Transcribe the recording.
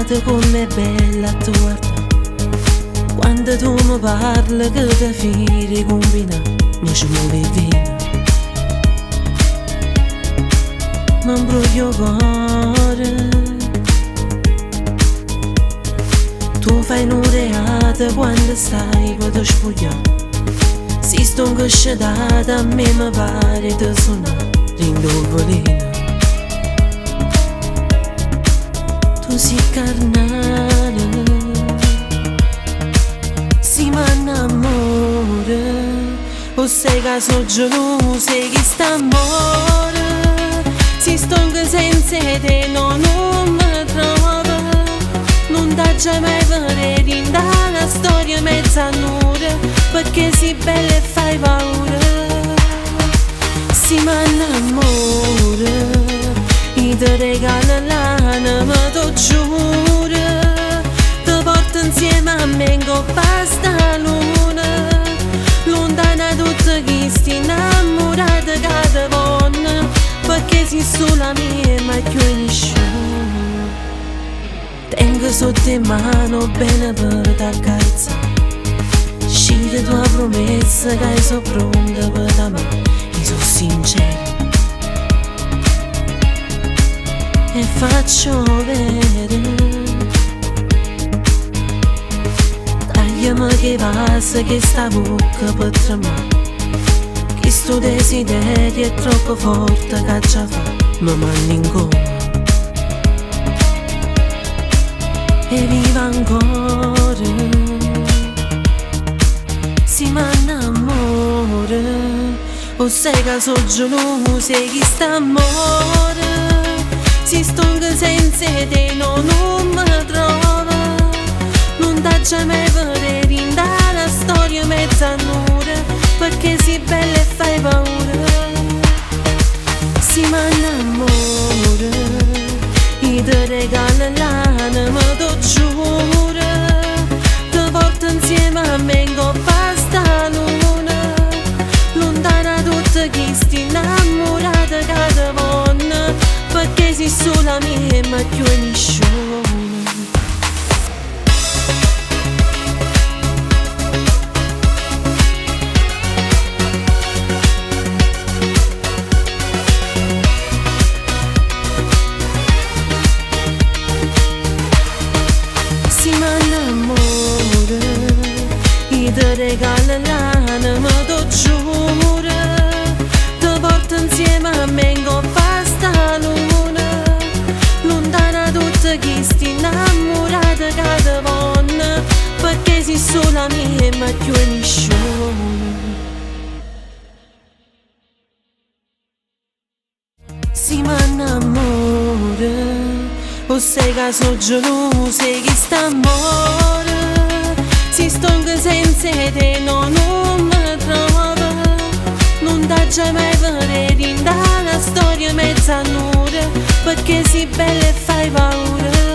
guarda com'è bella tu guarda. Quando tu mi parli che ti firi combina, mi ci muove vena, mi imbroglio cuore. Tu fai un reato quando stai per te spogliare. Si sto incasciata a me mi pare di suonare l'indovolina. Tu sei carnale, si m'annamora, o sei che so geloso, sei che sta amore. Si sto senza te non mi trova, non t'ha già mai vedere dalla storia mezza nuda, perché sei bella e fai paura. Si m'annamora, e ti regala l'anima, ti giuro, ti porto insieme a me in coppa sta luna, lontana tutti chi sti innamorata che ti vogliono, perché sei sola mia ma più nessuno. Tengo sotto in mano bene per t'accarezzare, scegli tua promessa che hai so pronta per t'amare. Io sono sincera e faccio vedere, tagliami che passa che sta bocca per tremare, che sto desiderio è troppo forte che già fa mi manda in coma. E viva ancora, si m'annamora, o sei che so geloso, sei chi sta amore. Si stonga senza te non mi trova, non t'ha già mai vedere dalla storia mezza nuda, perché sei bella e fai paura. Si m'annamora, e ti regala l'anima, ti giuro, ti porto insieme a me in coppa sta luna, lontana tutti chi sti innamorata che ti vogliono, perché sei sola mia ma più nessuno. Si m'annamora, e ti regala l'anima, ti giuro, ti porto insieme a me in coppa sta luna, lontana tutti chi sti innamorata che ti vogliono, perché sei sola mia ma più nessuno. Si m'annamora, o sei che so geloso, sei che sta amore. Si stonga senza te non mi trova, non t'ha già mai vedere dalla storia mezza nuda, perché sei bella e fai paura.